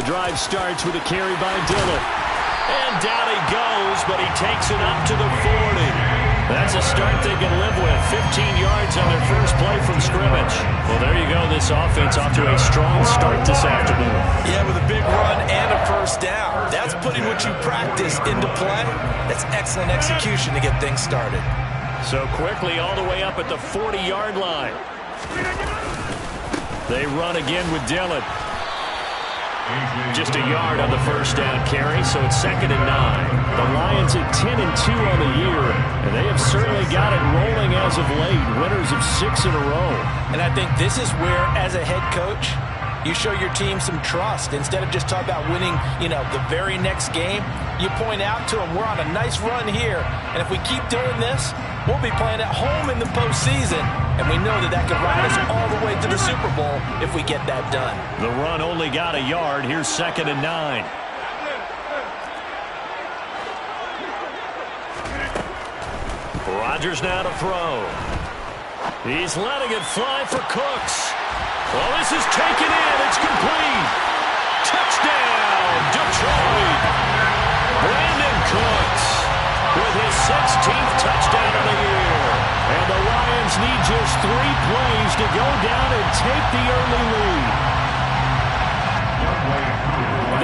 The drive starts with a carry by Dillon. And down he goes, but he takes it up to the 40. That's a start they can live with. 15 yards on their first play from scrimmage. Well, there you go. This offense off to a strong start this afternoon. Yeah, with a big run and a first down. That's putting what you practice into play. That's excellent execution to get things started. So quickly all the way up at the 40-yard line. They run again with Dillon. Just a yard on the first down carry, so it's 2nd and 9. The Lions at 10-2 on the year, and they have certainly got it rolling as of late. Winners of 6 in a row. And I think this is where, as a head coach, you show your team some trust. Instead of just talking about winning, the very next game, you point out to them, we're on a nice run here, and if we keep doing this, we'll be playing at home in the postseason, and we know that could ride us all the way to the Super Bowl if we get that done. The run only got a yard. Here's 2nd and 9. Rodgers now to throw. He's letting it fly for Cooks. Well, this is taken in. It's complete. Touchdown, Detroit. Brandon Cooks with his 16th touchdown of the year. And the Lions need just 3 plays to go down and take the early lead.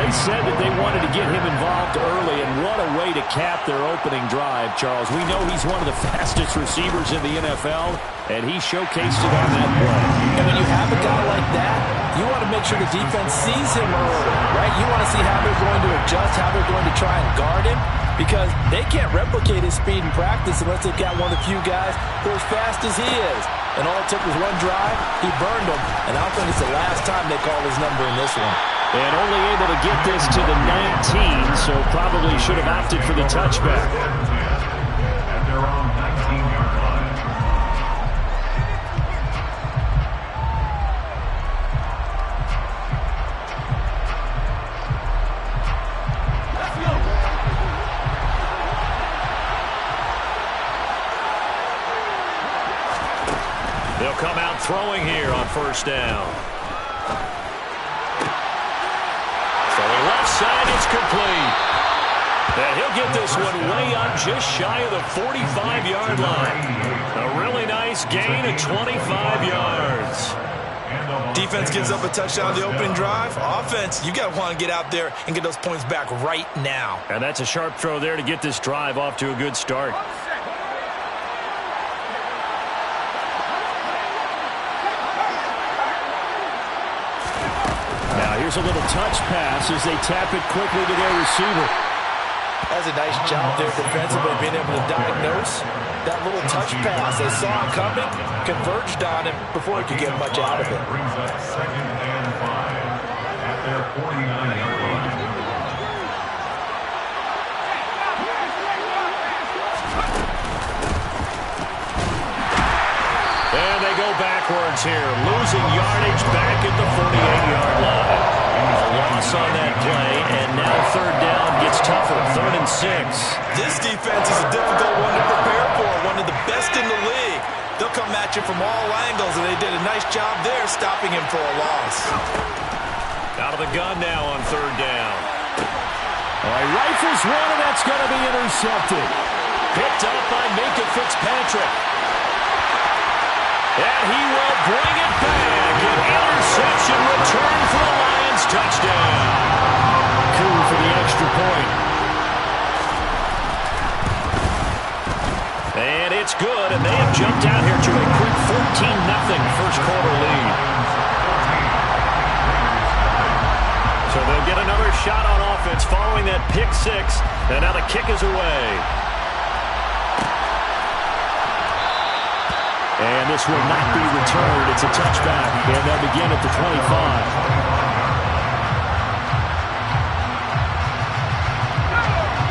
They said that they wanted to get him involved early, and what a way to cap their opening drive, Charles. We know he's one of the fastest receivers in the NFL, and he showcased it on that play. And when you have a guy like that, you want to make sure the defense sees him early, right? You want to see how they're going to adjust, how they're going to try and guard him, because they can't replicate his speed in practice unless they've got one of the few guys who are as fast as he is. And all it took was one drive, he burned them, and I don't think it's the last time they call his number in this one. And only able to get this to the 19, so probably should have opted for the touchback. At their own 19-yard line. They'll come out throwing here on first down. Left side, it's complete. And he'll get this one way up just shy of the 45-yard line. A really nice gain of 25 yards. Defense gives up a touchdown the opening drive. Offense, you got to want to get out there and get those points back right now. And that's a sharp throw there to get this drive off to a good start. Here's a little touch pass as they tap it quickly to their receiver. That's a nice job there defensively, being able to diagnose that little touch pass. They saw it coming, converged on him before he could get much out of it. Brings up 2nd and 5 at their 49-yard line. And they go backwards here, losing yardage back at the 48-yard line. A loss on that play, and now third down gets tougher, 3rd and 6. This defense is a difficult one to prepare for, one of the best in the league. They'll come at you from all angles, and they did a nice job there stopping him for a loss. Out of the gun now on third down. All right, rifles one, and that's going to be intercepted. Picked up by Minkah Fitzpatrick. And he will bring it back. An interception return for the Lions. Touchdown. Coup for the extra point. And it's good, and they have jumped out here to a quick 14-0 first quarter lead. So they'll get another shot on offense following that pick six, and now the kick is away. And this will not be returned. It's a touchback, and they'll begin at the 25.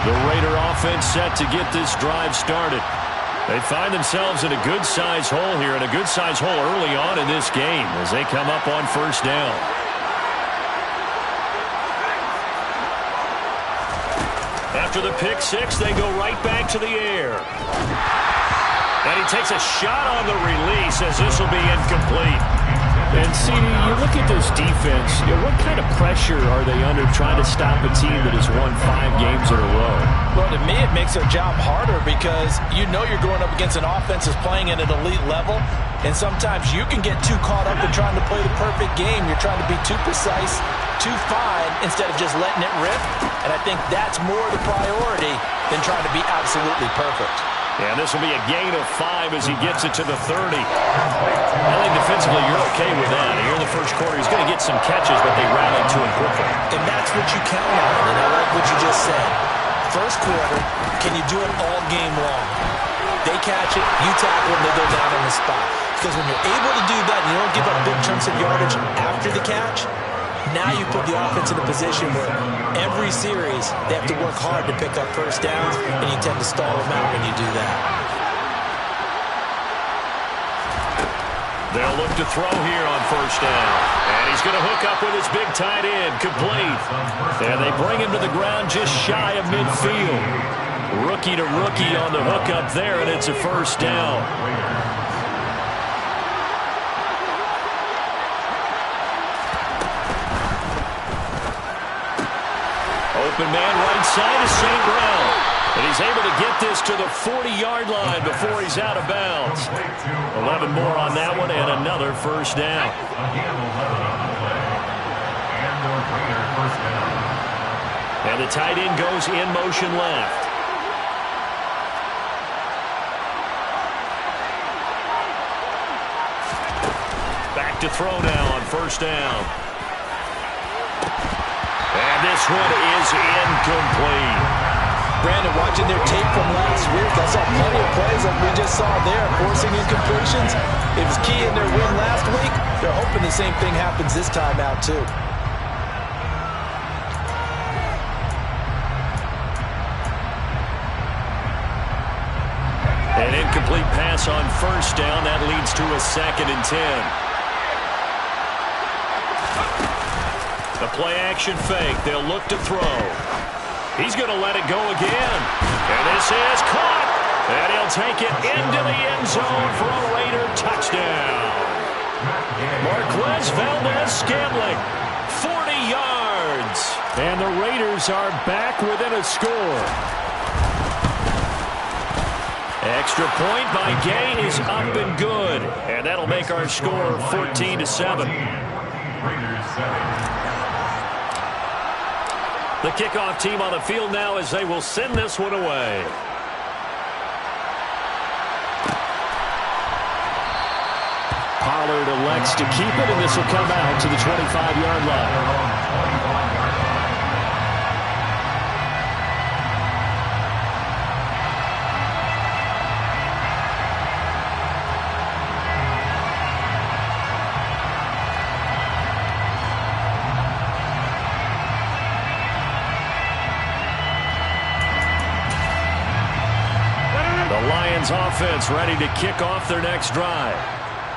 The Raider offense set to get this drive started. They find themselves in a good-sized hole here, and a good-sized hole early on in this game as they come up on first down. After the pick six, they go right back to the air. And he takes a shot on the release as this will be incomplete. And CD, you look at this defense, what kind of pressure are they under trying to stop a team that has won 5 games in a row? Well, to me, it makes their job harder because you know you're going up against an offense that's playing at an elite level, and sometimes you can get too caught up in trying to play the perfect game. You're trying to be too precise, too fine, instead of just letting it rip, and I think that's more the priority than trying to be absolutely perfect. And this will be a gain of 5 as he gets it to the 30. I think defensively you're okay with that. Here in the first quarter, he's going to get some catches, but they rally to him quickly. And that's what you count on, and I like what you just said. First quarter, can you do it all game long? They catch it, you tackle them, they go down on the spot. Because when you're able to do that and you don't give up big chunks of yardage after the catch, now you put the offense in a position where every series they have to work hard to pick up first downs, and you tend to stall them out when you do that. They'll look to throw here on first down. And he's going to hook up with his big tight end, complete. And they bring him to the ground just shy of midfield. Rookie to rookie on the hook up there, and it's a first down. Open man right side is St. Brown. And he's able to get this to the 40-yard line before he's out of bounds. 11 more on that one and another first down. And the tight end goes in motion left. Back to throw now on first down. And this one is incomplete. Brandon, watching their tape from last week, I saw plenty of plays like we just saw there, forcing incompletions. It was key in their win last week. They're hoping the same thing happens this time out, too. An incomplete pass on first down. That leads to a 2nd and 10. The play-action fake. They'll look to throw. He's going to let it go again. And this is caught. And he'll take it into the end zone for a Raider touchdown. Marquez Valdez-Scantling, 40 yards. And the Raiders are back within a score. Extra point by Gay is up and good. And that'll make our score 14-7. The kickoff team on the field now as they will send this one away. Pollard elects to keep it, and this will come out to the 25-yard line. Offense ready to kick off their next drive.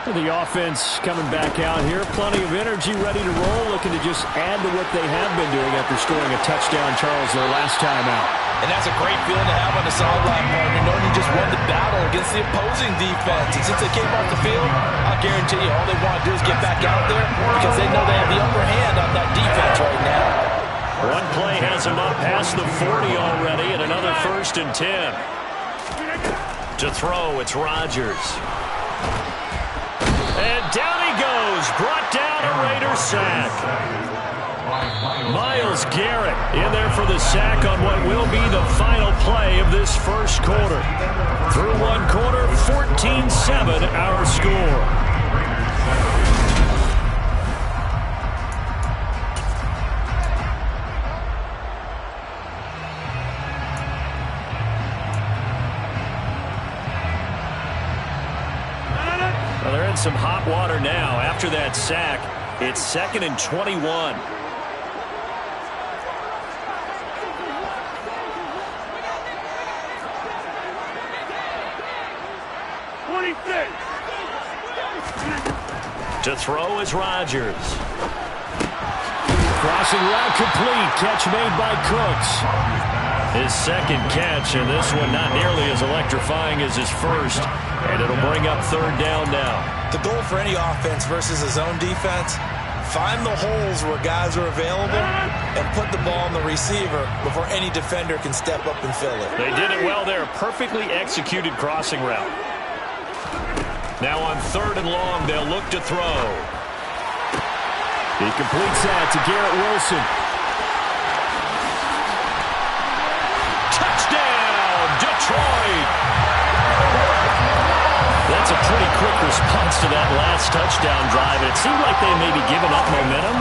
The offense coming back out here. Plenty of energy, ready to roll, looking to just add to what they have been doing after scoring a touchdown, Charles, their last time out. And that's a great feeling to have on the sideline, partner, knowing you just won the battle against the opposing defense. And since they came off the field, I'll guarantee you all they want to do is get back out there because they know they have the upper hand on that defense right now. One play has them up past the 40 already, and another 1st and 10. To throw, it's Rodgers. And down he goes. Brought down a Raider sack. Myles Garrett in there for the sack on what will be the final play of this first quarter. Through one quarter, 14-7 our score. Some hot water now after that sack. It's 2nd and 21. To throw is Rodgers. Crossing route complete. Catch made by Cooks. His second catch, and this one not nearly as electrifying as his first. And it'll bring up third down now. The goal for any offense versus a zone defense, find the holes where guys are available and put the ball on the receiver before any defender can step up and fill it. They did it well there. Perfectly executed crossing route. Now on third and long, they'll look to throw. He completes that to Garrett Wilson. Touchdown, Detroit! That's a pretty quick response to that last touchdown drive. It seemed like they may be giving up momentum,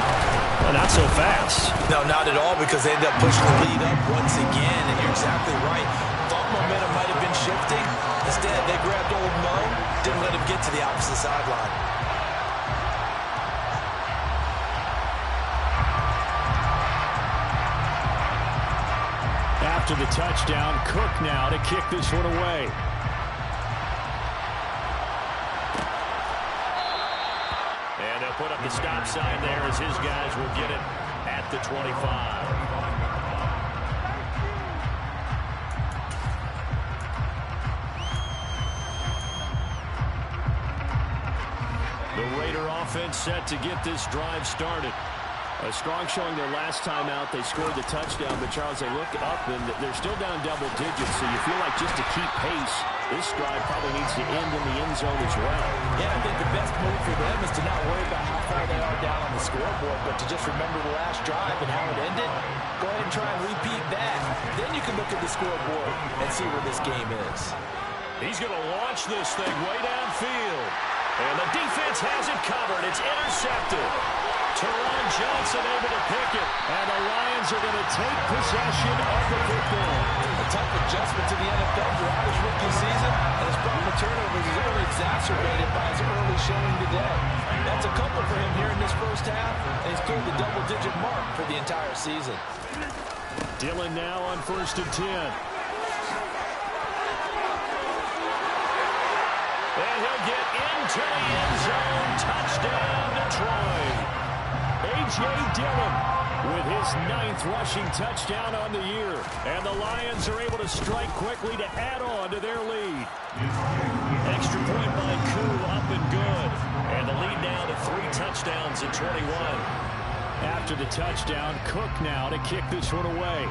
but not so fast. No, not at all, because they ended up pushing the lead up once again, and you're exactly right. Thought momentum might have been shifting. Instead, they grabbed old Mo, didn't let him get to the opposite sideline. After the touchdown, Cook now to kick this one away. And they'll put up the stop sign there as his guys will get it at the 25. The Raider offense set to get this drive started. A strong showing their last time out. They scored the touchdown, but Charles, they look up and they're still down double digits, so you feel like just to keep pace, this drive probably needs to end in the end zone as well. Yeah, I think the best move for them is to not worry about how far they are down on the scoreboard, but to just remember the last drive and how it ended. Go ahead and try and repeat that. Then you can look at the scoreboard and see where this game is. He's going to launch this thing way downfield. And the defense has it covered. It's intercepted. Teron Johnson able to pick it. And the Lions are going to take possession of the football. A tough adjustment to the NFL throughout his rookie season, and his problem with turnovers is only exacerbated by his early showing today. That's a couple for him here in this first half, and he's cleared the double-digit mark for the entire season. Dillon now on 1st and 10. And he'll get into the end zone. Touchdown, Detroit. A.J. Dillon with his 9th rushing touchdown on the year. And the Lions are able to strike quickly to add on to their lead. Extra point by Koo, up and good. And the lead now to 3 touchdowns at 21. After the touchdown, Cook now to kick this one away.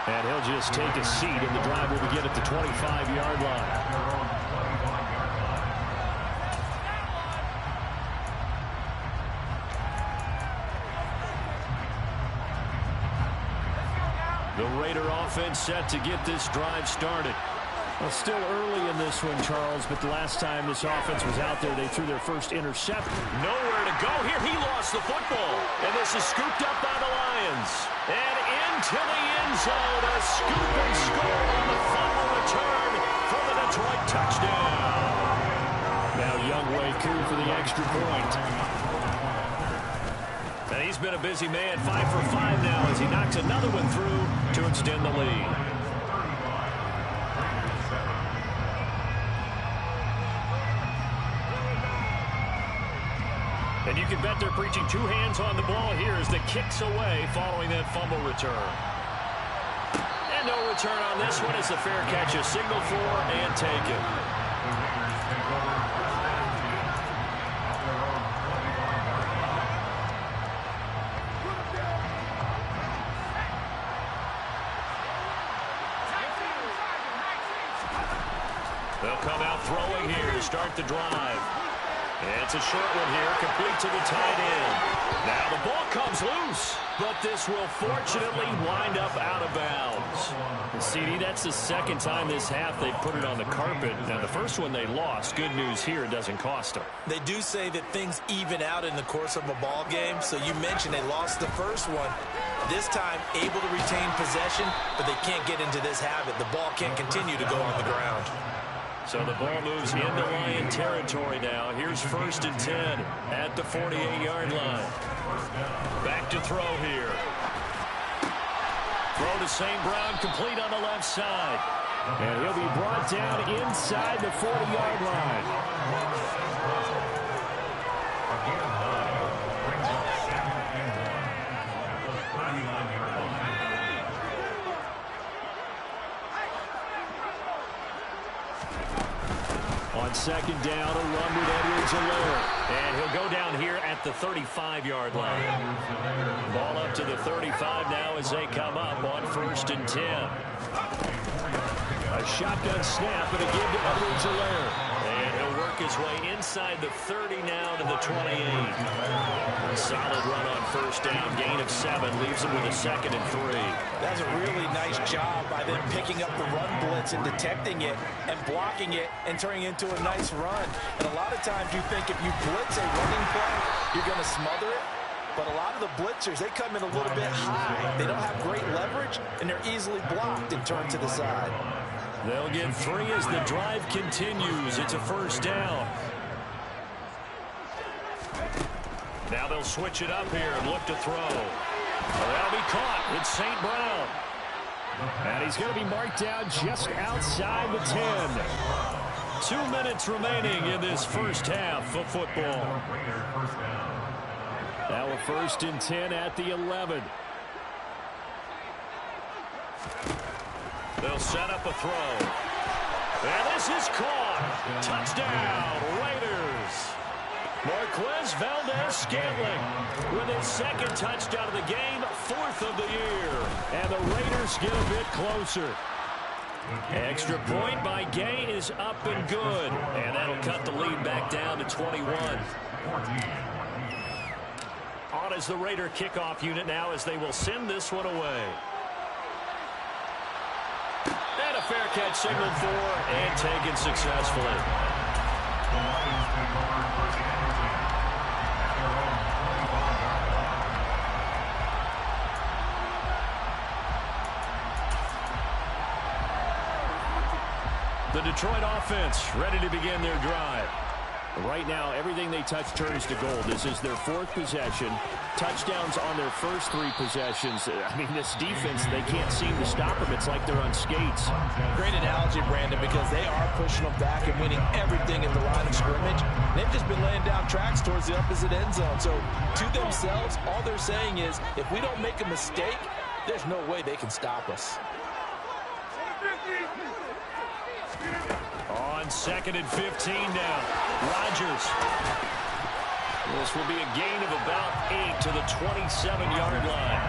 And he'll just take a seat, and the drive will begin at the 25-yard line. The Raider offense set to get this drive started. Well, still early in this one, Charles, but the last time this offense was out there, they threw their first interception. Nowhere to go here. He lost the football. And this is scooped up by the Lions. And into the end zone, a scoop and score on the final return for the Detroit touchdown. Now Younghoe Koo for the extra point. And he's been a busy man, 5 for 5 now as he knocks another one through to extend the lead. And you can bet they're preaching 2 hands on the ball here as the kick's away following that fumble return. And no return on this one. It's a fair catch, a signal for and taken. They'll come out throwing here to start the drive. It's a short one here, complete to the tight end. Now the ball comes loose, but this will fortunately wind up out of bounds. CD, that's the second time this half they put it on the carpet. Now the first one they lost. Good news here, it doesn't cost them. They do say that things even out in the course of a ball game. So you mentioned they lost the first one. This time able to retain possession, but they can't get into this habit. The ball can't continue to go on the ground. So the ball moves into Lion territory now. Here's 1st and 10 at the 48-yard line. Back to throw here. Throw to St. Brown, complete on the left side. And he'll be brought down inside the 40-yard line. 29-yard line. On second down, a run with Edwards-Helaire. And he'll go down here at the 35-yard line. Ball up to the 35 now as they come up on 1st and 10. A shotgun snap and a give to Edwards-Helaire. And he'll work his way inside the 30 now to the 28. A solid run on 1st down. Gain of 7 leaves him with a 2nd and 3. That's a really nice job by them picking up the run blitz and detecting it and blocking it and turning it into a nice run. And a lot of times you think if you blitz a running play, you're going to smother it. But a lot of the blitzers, they come in a little bit high. They don't have great leverage, and they're easily blocked and turned to the side. They'll get 3 as the drive continues. It's a 1st down. Now they'll switch it up here and look to throw. That'll be caught. It's St. Brown. And he's going to be marked down just outside the 10. 2 minutes remaining in this first half of football. Now a 1st and 10 at the 11. They'll set up a throw. And this is caught. Touchdown, Raiders. Marquez Valdez-Scantling with his 2nd touchdown of the game, 4th of the year. And the Raiders get a bit closer. Extra point by Gay is up and good. And that'll cut the lead back down to 21. On as the Raider kickoff unit now as they will send this one away. And a fair catch signaled for and taken successfully. The Detroit offense ready to begin their drive. Right now, everything they touch turns to gold. This is their 4th possession. Touchdowns on their first 3 possessions. I mean, this defense, they can't seem to stop them. It's like they're on skates. Great analogy, Brandon, because they are pushing them back and winning everything in the line of scrimmage. They've just been laying down tracks towards the opposite end zone. So, to themselves, all they're saying is, if we don't make a mistake, there's no way they can stop us. On 2nd and 15 now. Rodgers. This will be a gain of about 8 to the 27-yard line.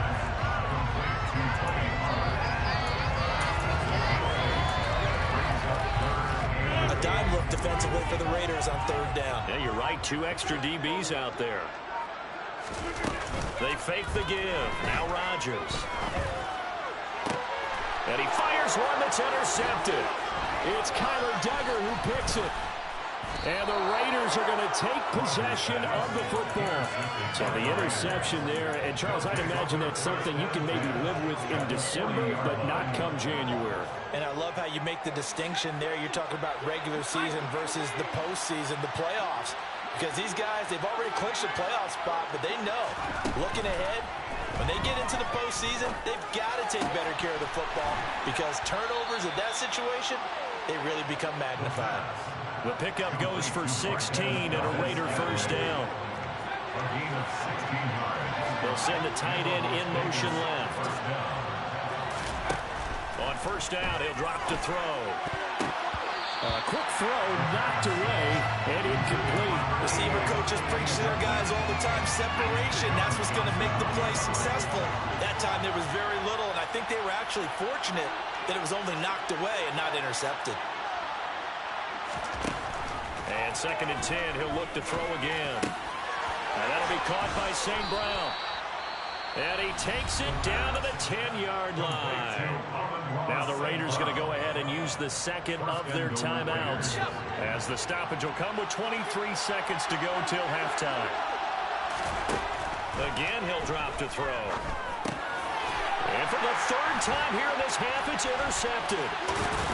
A dime look defensively for the Raiders on 3rd down. Yeah, you're right. 2 extra DBs out there. They fake the give. Now Rodgers. And he fires one that's intercepted. It's Kyler Duggar who picks it. And the Raiders are going to take possession of the football. So the interception there. And, Charles, I'd imagine that's something you can maybe live with in December, but not come January. And I love how you make the distinction there. You're talking about regular season versus the postseason, the playoffs. Because these guys, they've already clinched a playoff spot, but they know, looking ahead, when they get into the postseason, they've got to take better care of the football because turnovers in that situation, they really become magnified. The pickup goes for 16 and a Raider 1st down. They'll send the tight end in motion left. On 1st down, he'll drop to throw. Quick throw, knocked away, and incomplete. Receiver coaches preach to their guys all the time. Separation, that's what's going to make the play successful. That time there was very little, and I think they were actually fortunate that it was only knocked away and not intercepted. And 2nd and 10, he'll look to throw again. And that'll be caught by St. Brown. And he takes it down to the 10-yard line. Now the Raiders going to go ahead and use the 2nd of their timeouts as the stoppage will come with 23 seconds to go till halftime. Again, he'll drop to throw. And for the 3rd time here in this half, it's intercepted.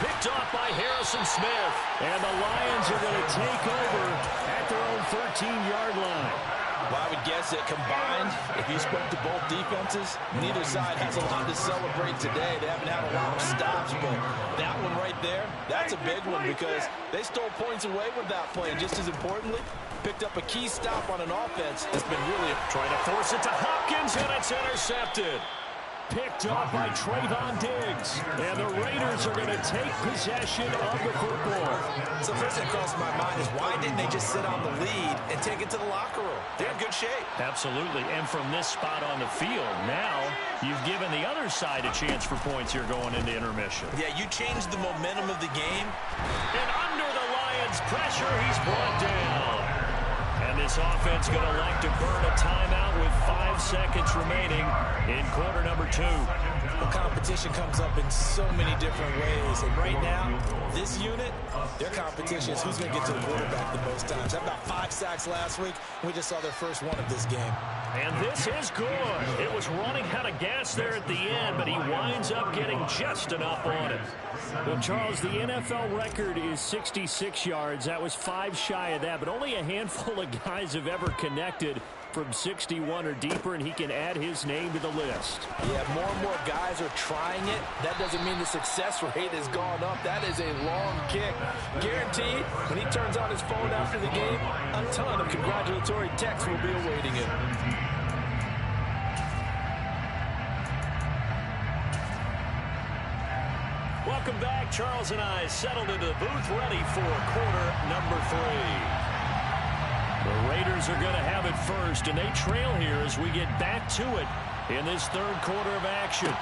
Picked off by Harrison Smith. And the Lions are going to take over at their own 13-yard line. Well, I would guess that combined, if you spoke to both defenses, neither side has a lot to celebrate today. They haven't had a lot of stops, but that one right there, that's a big one because they stole points away with that play. And just as importantly, picked up a key stop on an offense that's been really trying to force it to Hopkins, and it's intercepted. picked up by Trayvon Diggs. And the Raiders are going to take possession of the football. So first thing that crossed my mind is why didn't they just sit on the lead and take it to the locker room? They're in good shape. Absolutely. And from this spot on the field, now you've given the other side a chance for points here going into intermission. Yeah, you changed the momentum of the game. And under the Lions' pressure, he's brought down. And this offense going to elect to burn a timeout with 5 seconds remaining in quarter number 2. The competition comes up in so many different ways. And right now, this unit, their competition is who's going to get to the quarterback the most times. Had about 5 sacks last week. We just saw their first one of this game. And this is good. It was running out of gas there at the end, but he winds up getting just enough on it. Well, Charles, the NFL record is 66 yards. That was 5 shy of that, but only a handful of guys have ever connected from 61 or deeper, and he can add his name to the list. Yeah, more and more guys are trying it. That doesn't mean the success rate has gone up. That is a long kick. Guaranteed, when he turns on his phone after the game, a ton of congratulatory texts will be awaiting him. Welcome back. Charles and I settled into the booth, ready for quarter number 3. The Raiders are going to have it first, and they trail here as we get back to it in this third quarter of action.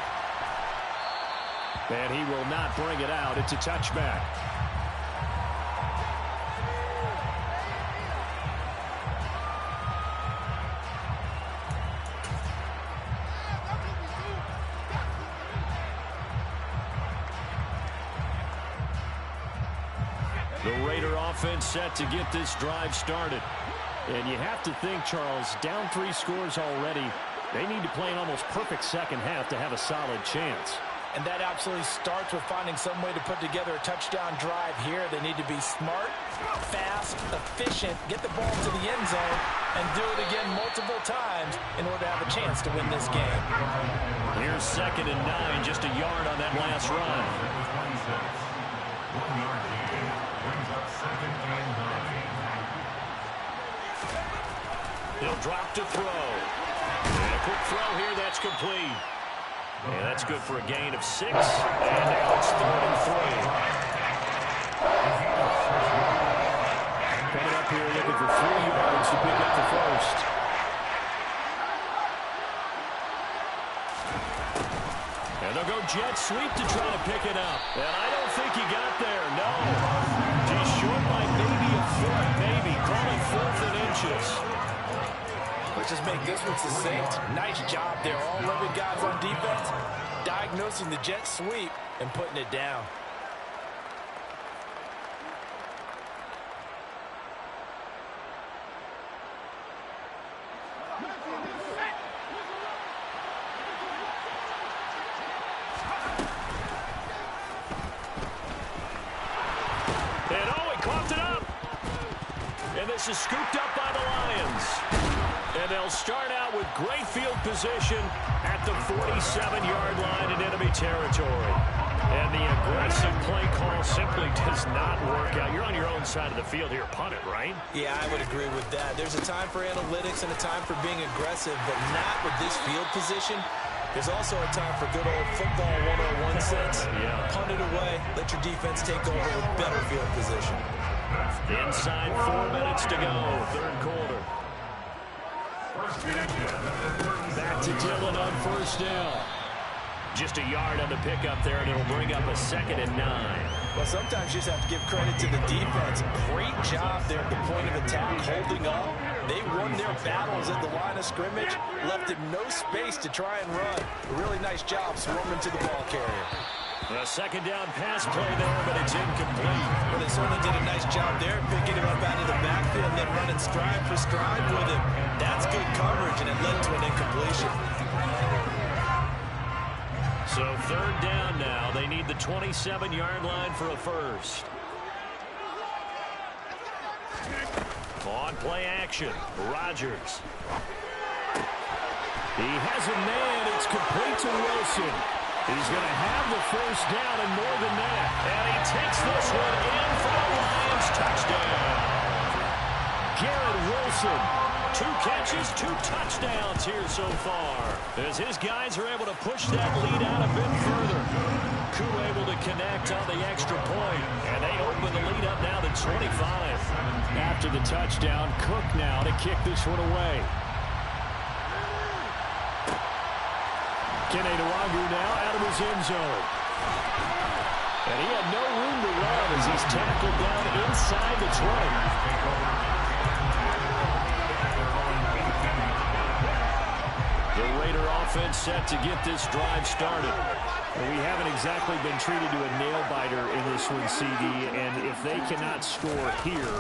And he will not bring it out. It's a touchback. The Raider offense set to get this drive started. And you have to think, Charles, down 3 scores already. They need to play an almost perfect second half to have a solid chance. And that absolutely starts with finding some way to put together a touchdown drive here. They need to be smart, fast, efficient, get the ball to the end zone, and do it again multiple times in order to have a chance to win this game. Here's 2nd and 9, just a yard on that last run. 1 yard gain. Brings up 2nd and 9. He'll drop to throw. And a quick throw here, that's complete. And that's good for a gain of 6. And now it's 3rd and 3. Coming up here looking for 3 yards to pick up the first. And they'll go jet sweep to try to pick it up. And I don't think he got there, no. He's short by maybe a foot, maybe. Call it 4th and inches. Let's just make this one succinct. Nice job there. All 11 guys on defense diagnosing the jet sweep and putting it down. And oh, he coughed it up. And this is scooped up by the Lions. And they'll start out with great field position at the 47-yard line in enemy territory. And the aggressive play call simply does not work out. You're on your own side of the field here. Punt it, right? Yeah, I would agree with that. There's a time for analytics and a time for being aggressive, but not with this field position. There's also a time for good old football 101 sense. Yeah. Punt it away. Let your defense take over with better field position. Inside 4 minutes to go, third quarter. Back to Dillon on first down. Just a yard on the pickup there, and it'll bring up a 2nd and 9. Well, sometimes you just have to give credit to the defense. Great job there at the point of attack, holding up. They won their battles at the line of scrimmage, left him no space to try and run. A really nice job swarming to the ball carrier. A 2nd down pass play there, but it's incomplete. Well, they certainly did a nice job there, picking him up out of the backfield and then running stride for stride with him. That's good coverage, and it led to an incompletion. So 3rd down now. They need the 27-yard line for a first. On play action, Rodgers. He has a man. It's complete to Wilson. He's going to have the first down and more than that. And he takes this one in for the Lions touchdown. Garrett Wilson, 2 catches. just 2 touchdowns here so far, as his guys are able to push that lead out a bit further. Koo able to connect on the extra point, and they open the lead up now to 25. After the touchdown, Cook now to kick this one away. Kenny Nwangu now out of his end zone. And he had no room to run as he's tackled down inside the 20. The Raider offense set to get this drive started. Well, we haven't exactly been treated to a nail-biter in this one, CD, and if they cannot score here,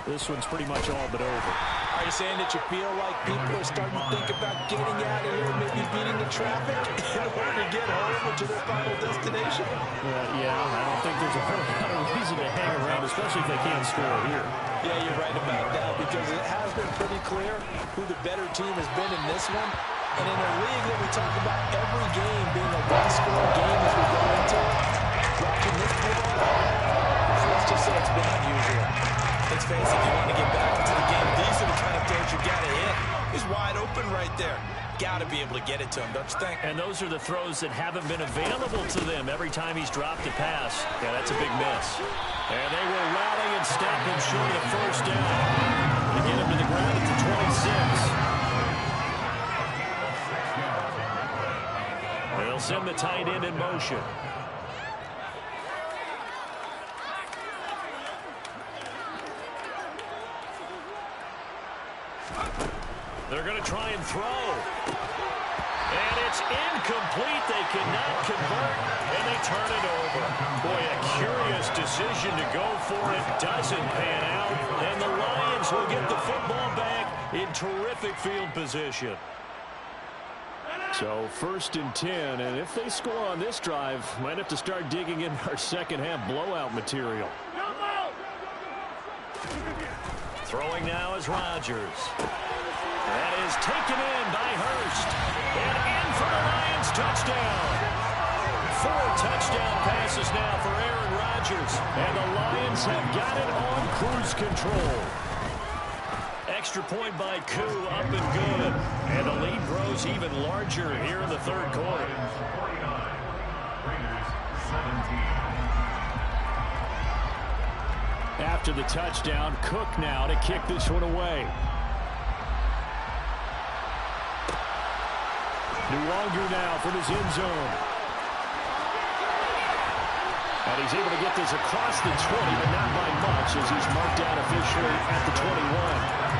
this one's pretty much all but over. Are you saying that you feel like people are starting to think about getting out of here, maybe beating the traffic in order to get home to their final destination? Yeah, I don't think there's a whole lot of reason to hang around, especially if they can't score here. Yeah, you're right about that, because it has been pretty clear who the better team has been in this one. And in a league that we talk about every game being a one-score game as we go into it, watching this play, let's just say it's been unusual. Let's face it, you want to get back into the game, these are the kind of throws you got to hit. He's wide open right there. Got to be able to get it to him, don't you think? And those are the throws that haven't been available to them every time he's dropped a pass. Yeah, that's a big miss. And they will rally and stop him short of the first down. To get him to the ground at the 26. They'll send the tight end in motion. They're going to try and throw. And it's incomplete. They cannot convert, and they turn it over. Boy, a curious decision to go for it. Doesn't pan out, and the Lions will get the football back in terrific field position. So 1st and 10, and if they score on this drive, might have to start digging in our second-half blowout material. Throwing now is Rodgers. That is taken in by Hurst. And in for the Lions touchdown. 4 touchdown passes now for Aaron Rodgers. And the Lions have got it on cruise control. Extra point by Koo, up and good. And the lead grows even larger here in the 3rd quarter. After the touchdown, Cook now to kick this one away. Nwangu now from his end zone. And he's able to get this across the 20, but not by much as he's marked down officially at the 21.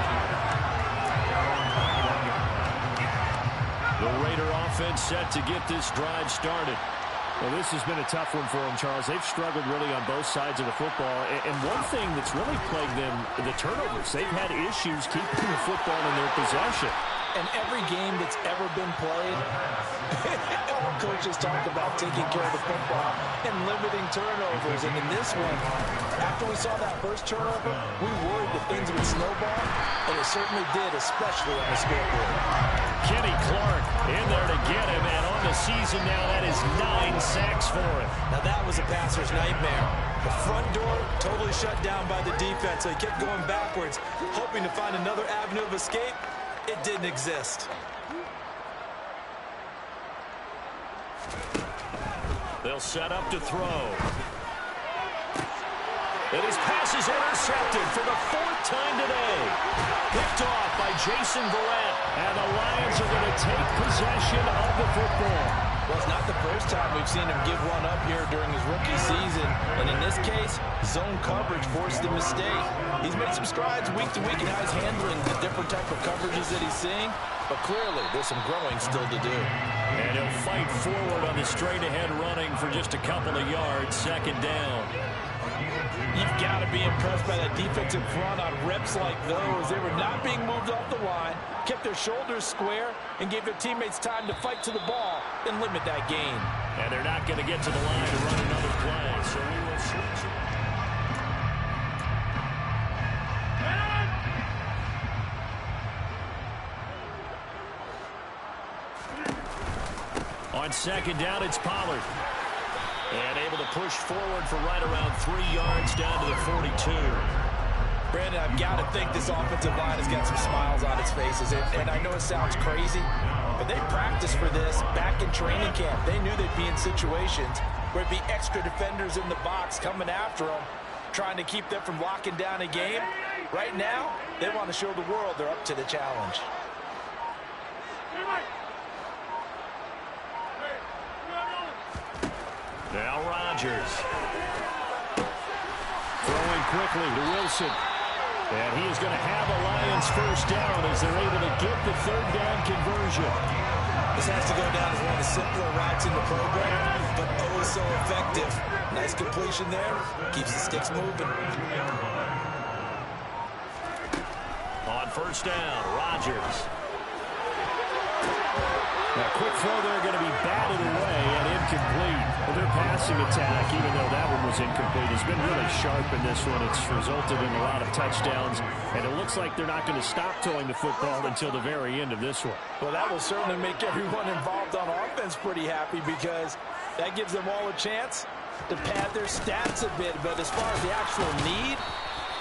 The Raider offense set to get this drive started. Well, this has been a tough one for them, Charles. They've struggled really on both sides of the football. And one thing that's really plagued them, the turnovers. They've had issues keeping the football in their possession. And every game that's ever been played, all coaches talk about taking care of the football and limiting turnovers. And in this one, after we saw that first turnover, we worried that things would snowball, and it certainly did, especially on the scoreboard. Kenny Clark in there to get him, and on the season now, that is 9 sacks for him. Now that was a passer's nightmare. The front door totally shut down by the defense, so he kept going backwards, hoping to find another avenue of escape. It didn't exist. They'll set up to throw. And his pass is intercepted for the 4th time today. Picked off by Jason Verrett. And the Lions are going to take possession of the football. Well, it's not the first time we've seen him give one up here during his rookie season. And in this case, zone coverage forced the mistake. He's made some strides week to week in how he's handling the different type of coverages that he's seeing. But clearly, there's some growing still to do. And he'll fight forward on the straight-ahead running for just a couple of yards. 2nd down. You've got to be impressed by that defensive front on reps like those. They were not being moved off the line, kept their shoulders square, and gave their teammates time to fight to the ball and limit that gain. And they're not going to get to the line to run another play, so we will switch it. On 2nd down, it's Pollard. And able to push forward for right around 3 yards down to the 42. Brandon, I've got to think this offensive line has got some smiles on its faces. And I know it sounds crazy, but they practiced for this back in training camp. They knew they'd be in situations where it'd be extra defenders in the box coming after them, trying to keep them from locking down a game. Right now, they want to show the world they're up to the challenge. Now Rodgers. Throwing quickly to Wilson. And he is going to have a Lions first down as they're able to get the third down conversion. This has to go down as one of the simpler routes in the program, but oh so effective. Nice completion there. Keeps the sticks moving. On first down, Rodgers. Now, quick throw there going to be batted away and incomplete. Well, their passing attack, even though that one was incomplete, has been really sharp in this one. It's resulted in a lot of touchdowns, and it looks like they're not going to stop throwing the football until the very end of this one. Well, that will certainly make everyone involved on offense pretty happy because that gives them all a chance to pad their stats a bit. But as far as the actual need,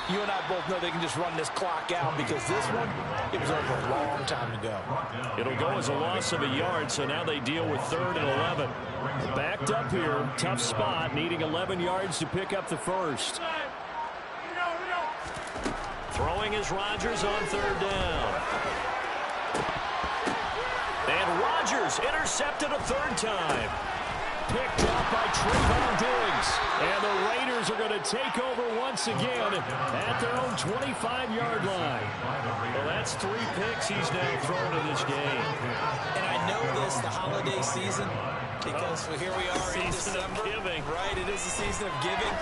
you and I both know they can just run this clock out because this one, it was over a long time ago. It'll go as a loss of a yard, so now they deal with 3rd and 11. Backed up here, tough spot, needing 11 yards to pick up the first. Throwing is Rodgers on 3rd down. And Rodgers intercepted a 3rd time. Picked up by Trayvon Diggs. And the Raiders are going to take over once again at their own 25-yard line. Well, that's 3 picks he's now thrown in this game. And I know this, the holiday season, because here we are in December. Giving. Right, it is the season of giving.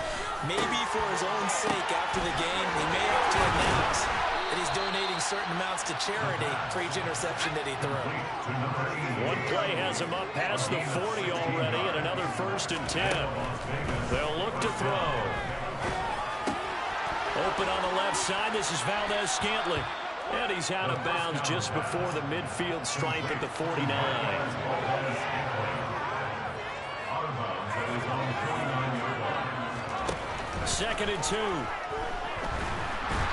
Maybe for his own sake after the game, he may have to announce that he's donating certain amounts to charity for each interception that he threw. One play has him up past the 40 already, and another 1st and 10. They'll look to throw. Open on the left side. This is Valdez-Scantling. And he's out of bounds just before the midfield stripe at the 49. 2nd and 2.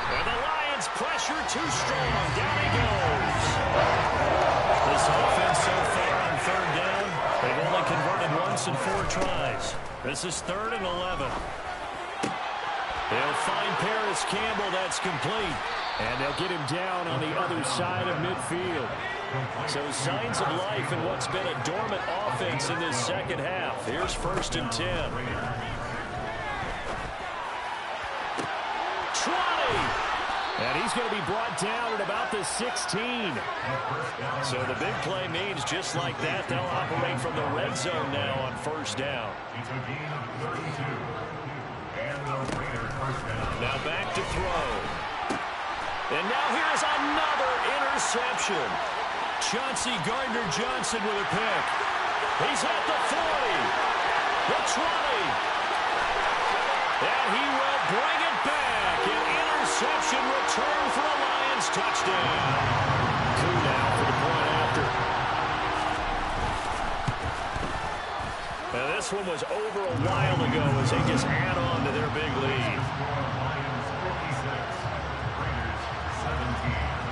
And the Lions pressure too strong. Down he goes. This offense so far on 3rd down, they've only converted once in 4 tries. This is 3rd and 11. They'll find Paris Campbell. That's complete. And they'll get him down on the other side of midfield. So signs of life in what's been a dormant offense in this second half. Here's 1st and 10. 20. And he's going to be brought down at about the 16. So the big play means just like that, they'll operate from the red zone now on 1st down. Now back to throw. And now here's another interception. Chauncey Gardner-Johnson with a pick. He's at the 40. The 20. And he will bring it back. An interception return for a Lions touchdown. Coup now for the point after. Now this one was over a while ago as they just add on to their big lead.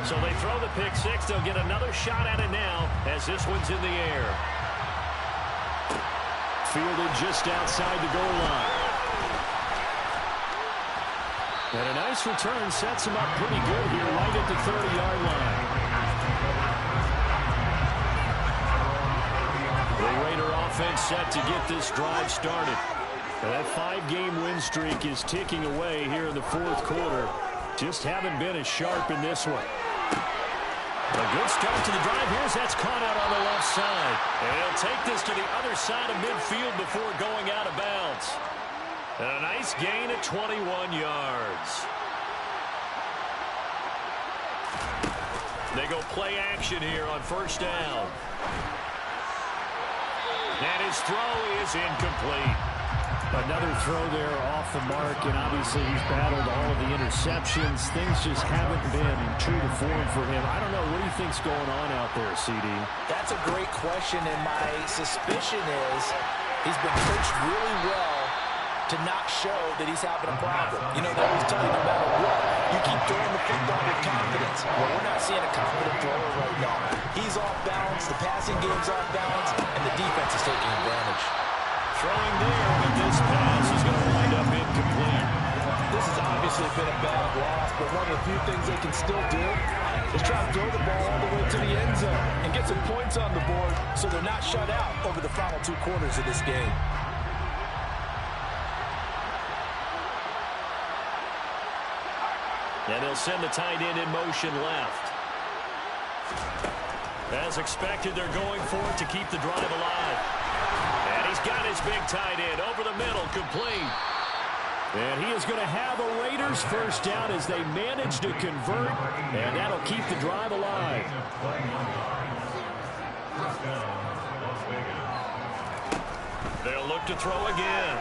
So they throw the pick 6. They'll get another shot at it now as this one's in the air. Fielded just outside the goal line. And a nice return sets him up pretty good here right at the 30-yard line. The Raider offense set to get this drive started. Now that 5-game win streak is ticking away here in the 4th quarter. Just haven't been as sharp in this one. A good start to the drive. That's caught out on the left side. And he'll take this to the other side of midfield before going out of bounds. And a nice gain at 21 yards. They go play action here on 1st down. And his throw is incomplete. Another throw there off the mark, and obviously he's battled all of the interceptions. Things just haven't been true to form for him. I don't know. What do you think's going on out there, CD? That's a great question, and my suspicion is he's been coached really well to not show that he's having a problem. You know, they always tell you no matter what, you You keep throwing the football with confidence. Well, we're not seeing a confident thrower right now. He's off balance, the passing game's off balance, and the defense is taking advantage. Throwing there, but this pass is going to wind up incomplete. This has obviously been a bad loss, but one of the few things they can still do is try to throw the ball all the way to the end zone and get some points on the board so they're not shut out over the final 2 quarters of this game. And he'll send the tight end in motion left. As expected, they're going for it to keep the drive alive. And he's got his big tight end over the middle, complete. And he is going to have a Raiders first down as they manage to convert, and that'll keep the drive alive. They'll look to throw again.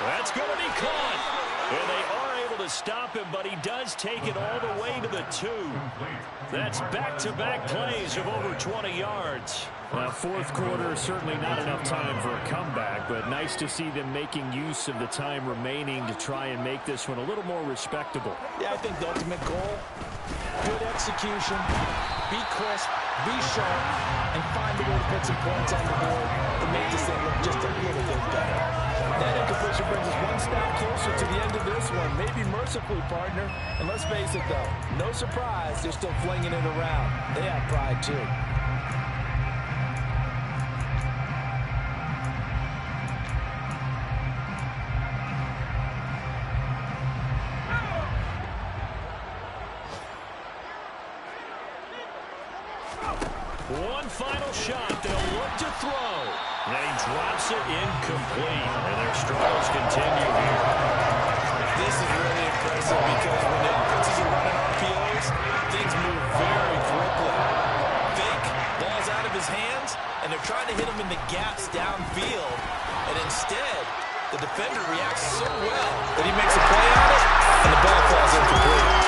That's going to be caught. And they are able to stop him, but he does take it all the way to the 2. That's back-to-back plays of over 20 yards. Fourth quarter, certainly not enough time for a comeback, but nice to see them making use of the time remaining to try and make this one a little more respectable. Yeah, I think the ultimate goal, good execution, be crisp, be sharp, and find a way to put some points on the board to make this thing look just a little bit better. That incompletion brings us one step closer to the end of this one. Maybe mercifully, partner. And let's face it, though, no surprise, they're still flinging it around. They have pride, too. One final shot. They'll look to throw. And he drops it incomplete. And their struggles continue here. This is really impressive because when the offenses are running RPOs, things move very quickly. Fake, ball's out of his hands, and they're trying to hit him in the gaps downfield. And instead, the defender reacts so well that he makes a play on it, and the ball falls incomplete.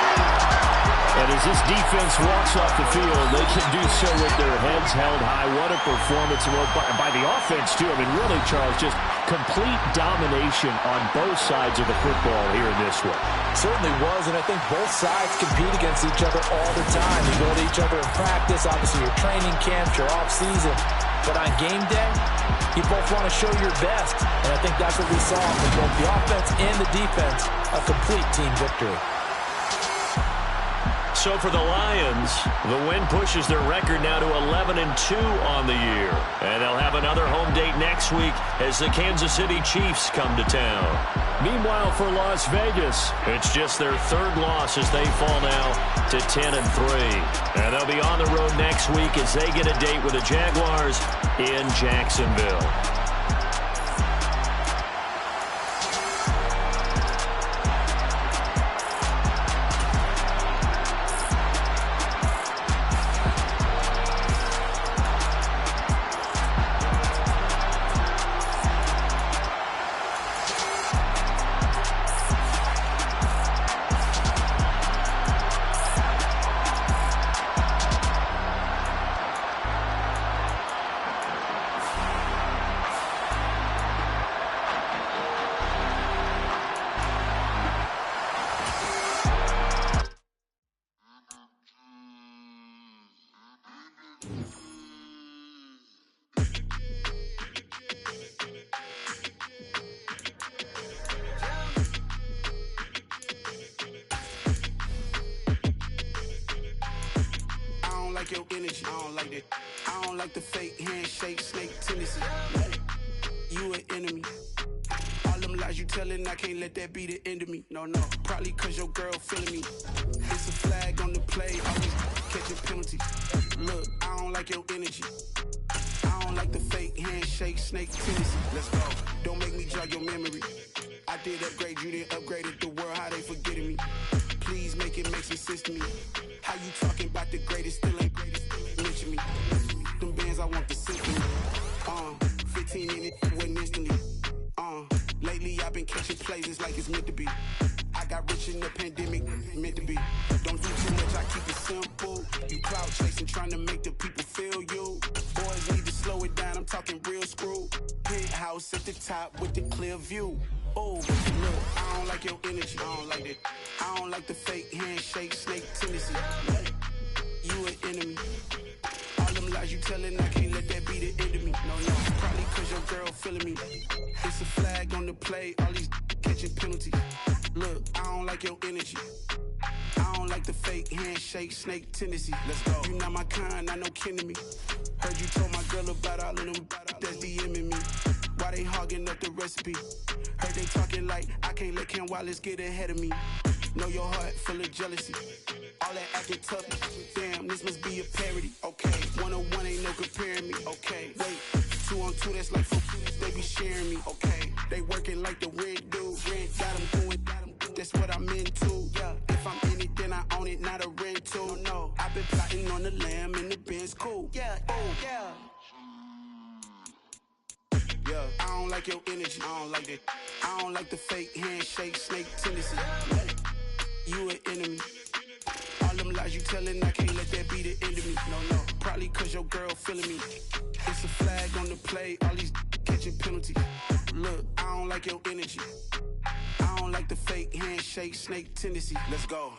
And as this defense walks off the field, they can do so with their heads held high. What a performance by the offense, too. I mean, really, Charles, just complete domination on both sides of the football here in this one. Certainly was, and I think both sides compete against each other all the time. You go to each other in practice, obviously your training camps, your off-season. But on game day, you both want to show your best. And I think that's what we saw from both the offense and the defense, a complete team victory. So for the Lions, the win pushes their record now to 11-2 on the year. And they'll have another home date next week as the Kansas City Chiefs come to town. Meanwhile, for Las Vegas, it's just their 3rd loss as they fall now to 10-3. And they'll be on the road next week as they get a date with the Jaguars in Jacksonville. Like your energy, I don't like that. I don't like the fake handshake, snake tendency. You an enemy. All them lies you telling, I can't let that be the end of me. No, probably cause your girl feeling me. It's a flag on the play, always catching penalties. Look, I don't like your energy. I don't like the fake handshake, snake tendency. Let's go. Don't make me jog your memory. I did upgrade, you didn't upgrade it. The world, how they forgetting me. Please make it make some sense to me. How you talking about the greatest, still ain't mention me. Them bands, I want the symphony. 15 in it, wasn't instantly. Lately I've been catching plays, it's like it's meant to be. I got rich in the pandemic, meant to be. Don't do too much, I keep it simple. You cloud chasing, trying to make the people feel you. Boys need to slow it down, I'm talking real screw. Penthouse at the top with the clear view. Oh, look, I don't like your energy. I don't like it. I don't like the fake handshake, snake tendency. You an enemy. All them lies you telling, I can't let that be the end of me. No, probably cause your girl feeling me. It's a flag on the play, all these catching penalties. Look, I don't like your energy. I don't like the fake handshake, snake tendency. Let's go. You not my kind, not no kin to me. Heard you told my girl about all of them that's DMing me. Why they hogging up the recipe? Heard they talking like I can't let Ken Wallace get ahead of me. Know your heart full of jealousy. All that acting tough, damn, this must be a parody. Okay, 101 ain't no comparing me. Okay, wait, 2 on 2, that's like 4, they be sharing me. Okay, they working like the rent do. Rent got them going, that's what I'm into. Yeah, if I'm in it, then I own it, not a rental. No, I've been plotting on the lamb and the Benz cool. Yeah, oh, yeah. Yeah, I don't like your energy. I don't like it. I don't like the fake handshake, snake tendency. You an enemy. All them lies you telling, I can't let that be the end of me. No, probably cause your girl feeling me. It's a flag on the play, all these catching penalties. Look, I don't like your energy. I don't like the fake handshake, snake tendency. Let's go.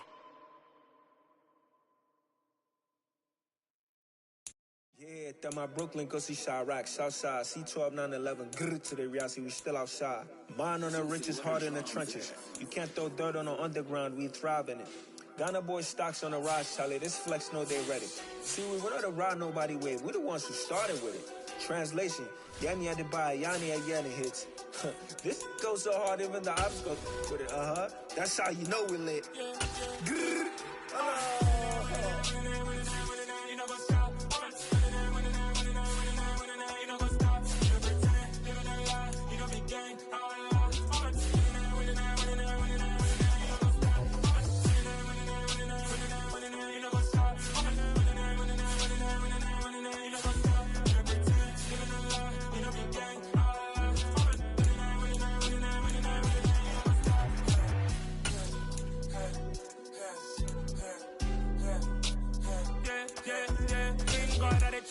Yeah, that my Brooklyn, go see Chirac, Southside, C12, 911, grrr to the reality, we still outside. Mine on the riches, hard in the trenches. You can't throw dirt on the underground, we thrive in it. Ghana boys stocks on the rise, Charlie, this flex know they ready. See, we were not to ride nobody with, we the ones who started with it. Translation, Yanni had to buy Yanni at Yanni hits. This goes so hard, even the ops go with it, That's how you know we lit. Grrr,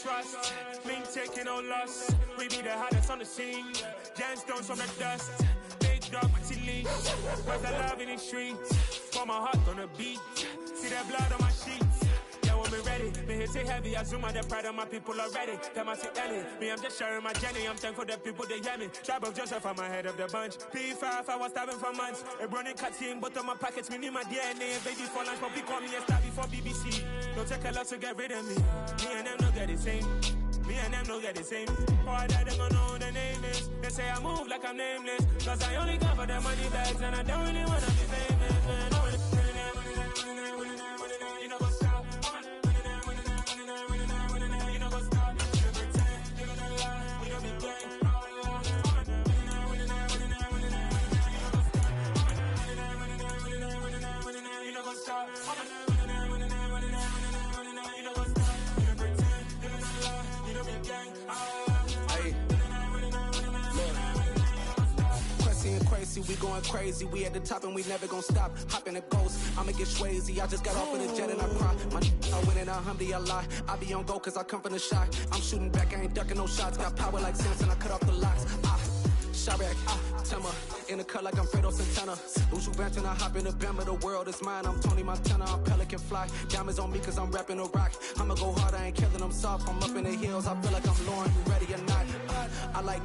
trust, me taking no loss. We be the hottest on the scene. Gemstones from the dust. Big dog with your leash. Where's the love in the streets? For my heart on the beat. See that blood on my sheets. Yeah, when we ready, me hit it heavy. I zoom out the pride of my people already. Them I see Ellie. Me, I'm just sharing my journey. I'm thankful that people they hear me. Tribe of Joseph, I'm ahead of the bunch. P5, I was starving for months. A running cut team, but on my pockets, me need my DNA. Baby for lunch, but we call me a star before BBC. Don't take a lot to get rid of me. Me and them no get the same. Me and them no get the same. Boy, that them gonna know who the name is. They say I move like I'm nameless. Cause I only come for the money bags and I don't really wanna be famous, man. You know what's up? You know what's up? You pretend, you gonna lie, we don't be gang. You know what's up? We going crazy, we at the top and we never gonna stop. Hop in a ghost, I'ma get swayzy. I just got off of the jet and I cry. My I win in a Humvee, I lie. I be on go cause I come from the shot. I'm shooting back, I ain't ducking no shots. Got power like Samson, I cut off the locks. Chirac, Timmer, in the cut like I'm Fredo Santana. Usual Banton, I hop in the Bama, the world is mine. I'm Tony Montana, I'm Pelican Fly. Diamonds on me cause I'm rapping a rock. I'ma go hard, I ain't killing them soft. I'm up in the hills, I feel like I'm Lauren, you ready or not? I like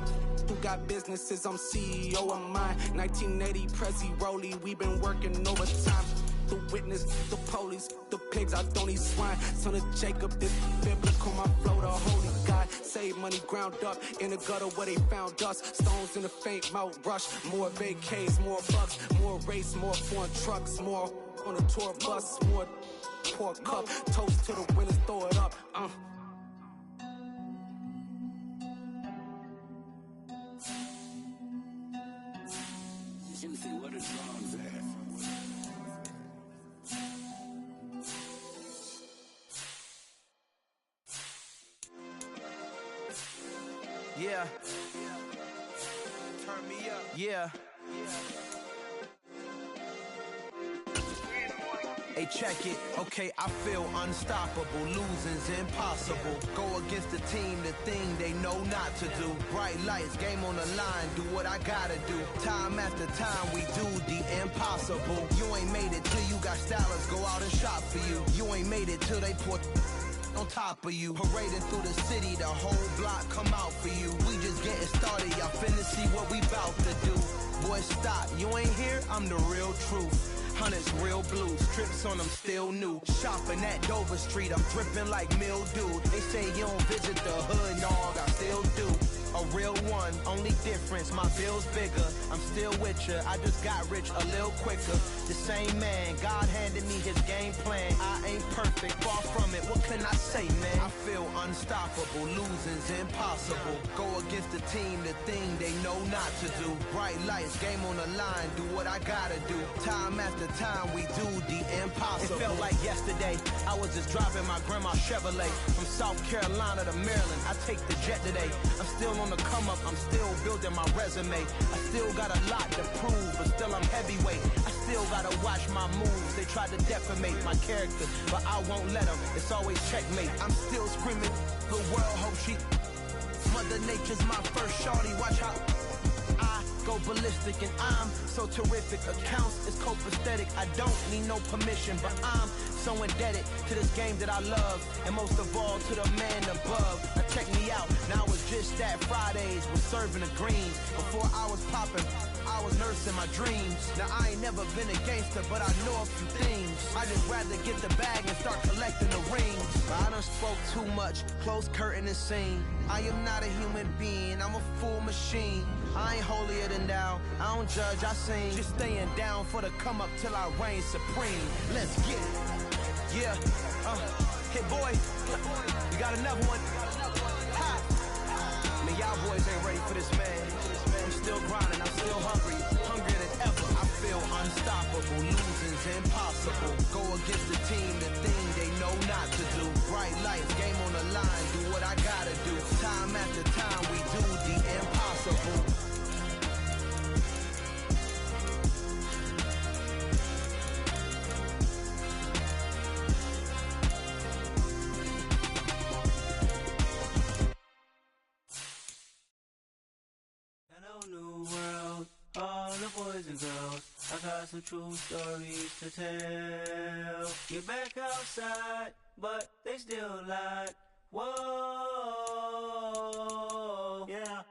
who got businesses, I'm CEO of mine. 1980, Prezi Rolly, we been working overtime. The witness, the police, the pigs, I don't eat swine. Son of Jacob, this biblical, my flow, the holy God. Save money ground up in the gutter where they found us. Stones in the faint mouth rush. More vacays, more bucks, more race, more foreign trucks, more on a tour bus, more pour cup. Toast to the winners, throw it up. Juicy, what is wrong there? Yeah. Turn me up. Yeah. Hey, check it. Okay, I feel unstoppable. Losing's impossible. Go against the team, the thing they know not to do. Bright lights, game on the line. Do what I gotta do. Time after time, we do the impossible. You ain't made it till you got stylers go out and shop for you. You ain't made it till they put on top of you. Parading through the city, the whole block come out for you. We just getting started, y'all finna see what we bout to do. Boy, stop, you ain't here, I'm the real truth. Hunters, real blues, trips on them still new. Shopping at Dover Street, I'm dripping like mildew. They say you don't visit the hood, dog, I still do. A real one, only difference, my bill's bigger. I'm still with ya, I just got rich a little quicker. The same man, God handed me his game plan. I ain't perfect, far from it, what can I say, man? I feel unstoppable, losing's impossible. Go against the team, the thing they know not to do. Bright lights, game on the line, do what I gotta do. Time after time, we do the impossible. It felt like yesterday, I was just driving my grandma's Chevrolet. From South Carolina to Maryland, I take the jet today. I'm still on the come up, I'm still building my resume. I still got a lot to prove, but still I'm heavyweight. I still gotta watch my moves. They tried to defamate my character, but I won't let them. It's always checkmate. I'm still screaming, the world hope she. Mother Nature's my first shorty. Watch how I go ballistic, and I'm so terrific. Accounts is copacetic. I don't need no permission, but I'm so indebted to this game that I love, and most of all to the man above. Now check me out, now it's just that Fridays was serving the greens. Before I was popping, I was nursing my dreams. Now I ain't never been a gangster, but I know a few things. I just rather get the bag and start collecting the rings. But I done spoke too much, close curtain and scene. I am not a human being, I'm a full machine. I ain't holier than thou, I don't judge, I sing. Just staying down for the come up till I reign supreme. Let's get it. Yeah, hit boy, you got another one. Ha! Man, y'all boys ain't ready for this, man. I'm still grinding, I'm still hungry, hungrier than ever. I feel unstoppable, losing's impossible. Go against the team, the thing they know not to do. Bright lights, game on the line, do what I gotta do. Time after time, we do the impossible. New world, all the boys and girls, I got some true stories to tell. Get back outside, but they still lied. Whoa, yeah.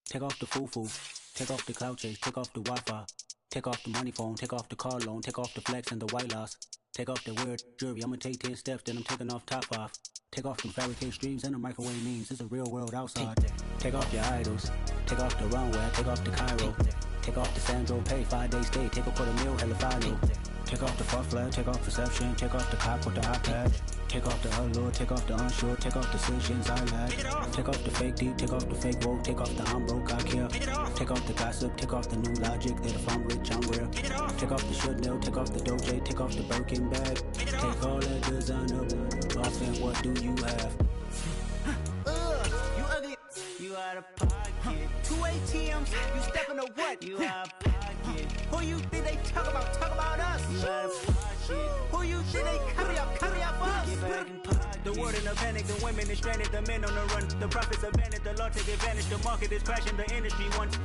Take off the foo-foo, take off the cloud chase, take off the Wi-Fi, take off the money phone, take off the car loan, take off the flex and the white loss, take off the weird jewelry. I'ma take 10 steps, then I'm taking off top 5. Take off the fabricate streams and the microwave memes. It's a real world outside. Take off your idols. Take off the runway. Take off the Cairo. Take off the Sandro Pay. 5-day stay. Take a $250,000 hella follow. Take off the far flag. Take off perception. Take off the cop with the iPad. Take off the allure. Take off the unsure. Take off decisions I lack. Take off the fake deep. Take off the fake woke. Take off the I'm broke, I care. Take off the gossip. Take off the new logic that if I'm rich, I'm real. Take off the should know. Take off the Doja. Take off the Birkin bag. Take all that designer off, and what do you have? You ugly. You out of pocket. 2 ATMs. You stepping to what? You out of pocket. Who you think they talk about? Talk about us. You out of pocket. Who you think they carry up us? Get back in pocket. The world in a panic. The women is stranded. The men on the run. The profits abandoned. The law take advantage. The market is crashing. The industry wants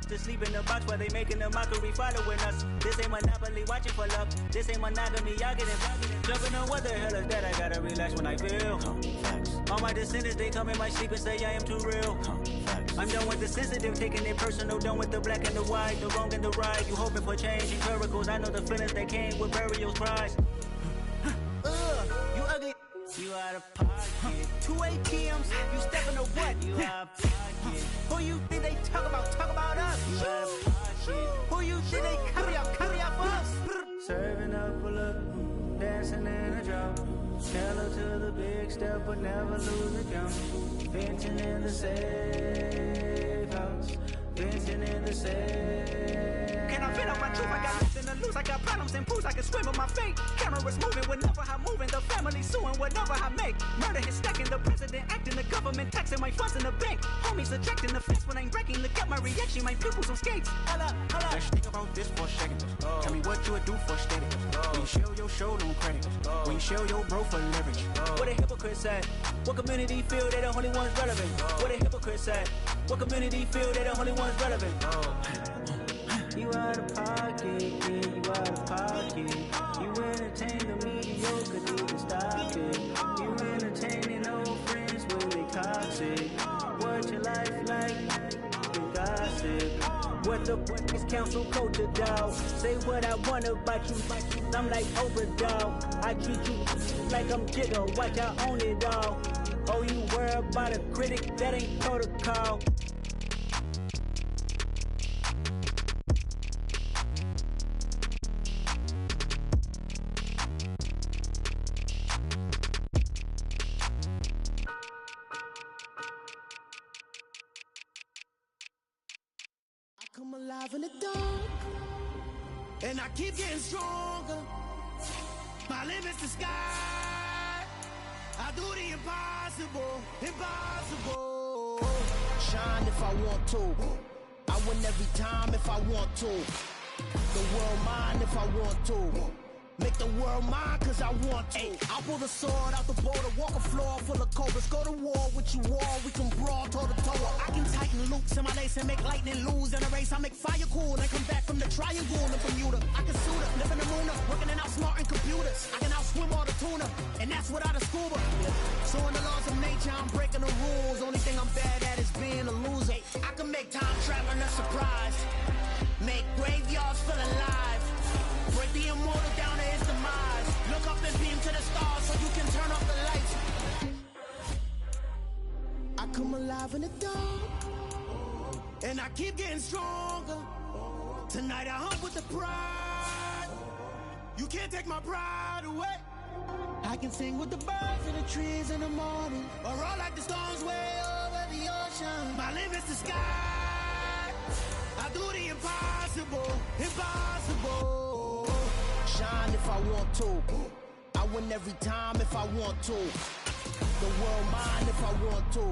to sleep in the box while they making a mockery following us. This ain't monopoly, watching for love. This ain't monogamy, y'all getting jumping on what the hell is that? I gotta relax when I feel. All my descendants, they come in my sleep and say I am too real. I'm done with the sensitive, taking it personal. Done with the black and the white, the wrong and the right. You hoping for change and miracles. I know the feelings that came with burial cries. You ugly. You out of pocket. 2 ATMs. You stepping to what? You out of pocket. Who you think they talk about? Talk about us. You out of pocket. Who you think they carry up us? Serving up a look, dancing in a drop. Tell her to the big step, but never lose the count. Venting in the safe house. Venting in the safe. Can I fit out my truth? I got nothing to lose. I got problems and pools. I can swim with my fate. Cameras moving whenever I'm moving. The family suing whatever I make. Murder is stacking. The president acting. The government taxing my funds in the bank. Homies ejecting the fence when I'm wrecking. Look at my reaction. My pupils on skates. Holla, holla. Let's think about this for a second. Tell me what what you would do for steady. When you show your show on credit. When you show your bro for leverage. What a hypocrite said. What community feel they the only ones relevant? What a hypocrite said. What community feel they the only ones relevant? You out of pocket, yeah, you out of pocket. You entertain the mediocre, need to stop it. You entertaining old friends when they toxic. What your life like? You gossip. What the fuck is council culture, dog? Say what I want about you, I'm like Oprah, dog. I treat you like I'm Jigga, watch I own it all. Oh, you worry about a critic, that ain't protocol. Come alive in the dark, and I keep getting stronger. My limit's the sky. I do the impossible, impossible. Shine if I want to. I win every time if I want to. The world mine if I want to. Make the world mine cause I want to. I'll pull the sword out the border, walk a floor full of cobras. Go to war with you all, we can brawl toe to toe. I can tighten loops in my lace and make lightning lose in a race. I make fire cool and come back from the triangle in Bermuda. I can suit up, live in the moon up, working and outsmarting computers. I can outswim all the tuna, and that's without a scuba. So in the laws of nature, I'm breaking the rules. Only thing I'm bad at is being a loser. I can make time traveling a surprise. Make graveyards feel alive. Break the immortal down to his demise. Look up and beam to the stars so you can turn off the lights. I come alive in the dark, and I keep getting stronger. Tonight I hunt with the pride. You can't take my pride away. I can sing with the birds and the trees in the morning, or roll like the storms way over the ocean. My limit's the sky. I do the impossible, impossible. Shine if I want to. I win every time if I want to. The world mine if I want to.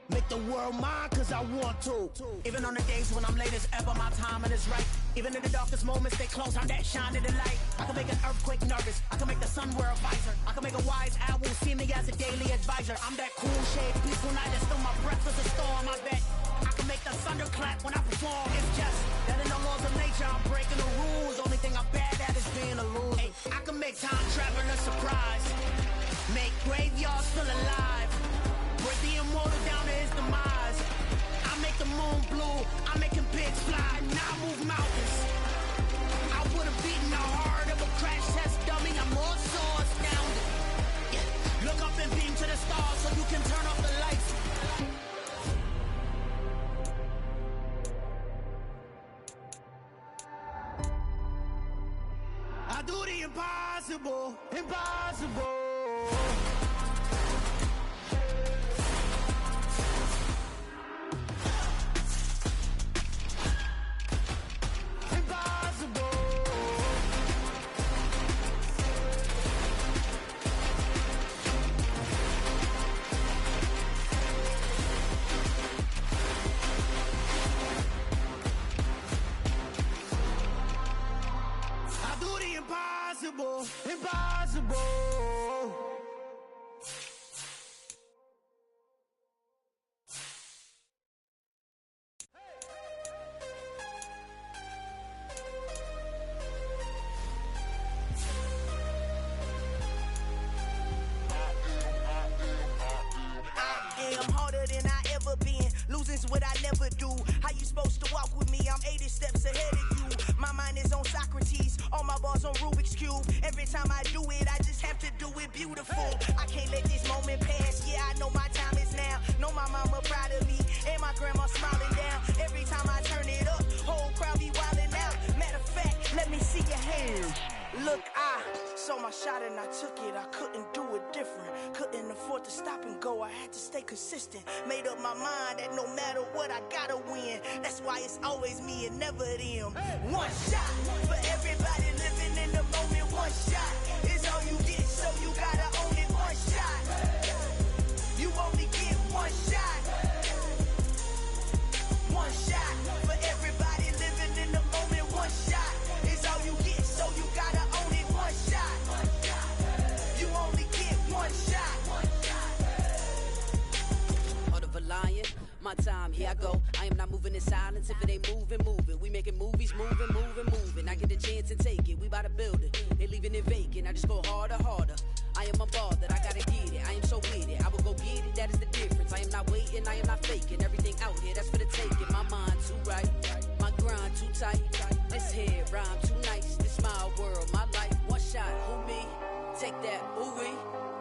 Make the world mine cause I want to. Even on the days when I'm late as ever, my timing is right. Even in the darkest moments, they close, I'm that shining the light. I can make an earthquake nervous. I can make the sun wear a visor. I can make a wise owl see me as a daily advisor. I'm that cool shade, peaceful night, and still my breath is a storm, I bet. I can make the thunder clap when I perform. It's just that in the laws of nature, I'm breaking the rules. Only thing I'm bad at is being a loser. Hey, I can make time traveling a surprise. Make graveyards feel alive. Break the immortal down to his demise. I make the moon blue. I make him pigs fly. Now I move mountains. I would have beaten the heart of a crash test dummy. I'm more so astounded. Yeah. Look up and beam to the stars so you can turn off the lights. I do the impossible, impossible. Impossible, impossible. I'm harder than I ever been. Losing's what I never do. How you supposed to walk with me? I'm 80 steps ahead of you. My mind is on Socrates. All my bars on Rubik's Cube. Every time I do it, I just have to do it beautiful. I can't let this moment pass. Yeah, I know my time is now. Know my mama proud of me. And my grandma smiling down. Every time I turn it up, whole crowd be wilding out. Matter of fact, let me see your hands. Look, I saw my shot and I took it. I couldn't do it different. Couldn't afford to stop and go. I had to stay consistent. Made up my mind that no matter what, I gotta win. That's why it's always me and never them. One shot for everybody living in the moment. One shot is all you get, so you gotta own it. One shot. You only get one shot. One shot for everybody living in the moment. One shot is all you get, so I get the chance and take it. We bout to build it. They leaving it vacant. I just go harder, harder. I am unbothered. I gotta get it. I am so with it. I will go get it. That is the difference. I am not waiting. I am not faking. Everything out here, that's for the taking. My mind too right. My grind too tight. This head rhyme too nice. This my world, my life. One shot, who me? Take that, ooh-wee.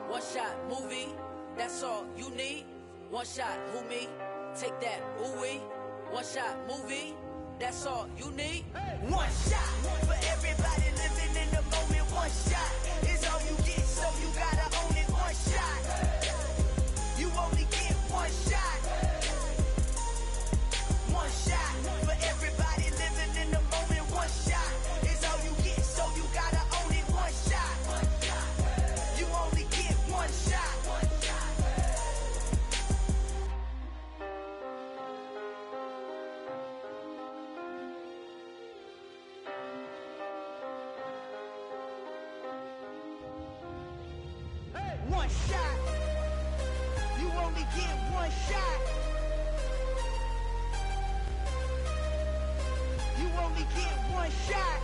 One shot, movie. That's all you need. One shot, who me? Take that, ooh-wee. One shot, movie. That's all you need. One shot for everybody living in the moment. One shot is all you get, so you gotta own it. One shot. You only get one shot. One shot for everybody living in the moment. One shot is all you get, so you gotta own it. One shot. You only get one shot. One shot. You only get one shot. You only get one shot.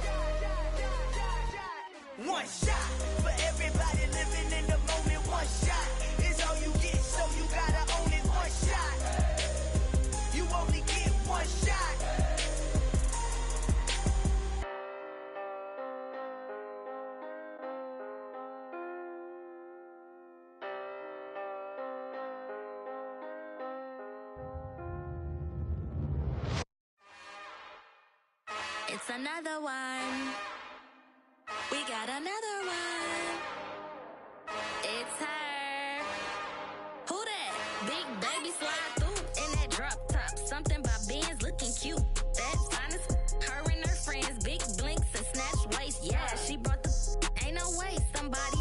One shot for everybody living in the moment. One shot is all you get, so you gotta own it. One shot. You only get one shot. It's another one. We got another one. It's her. Who that? Big baby slide through in that drop top. Something by Benz looking cute. That's honest. Her and her friends, big blinks and snatch waist. Yeah, she brought the. Ain't no way somebody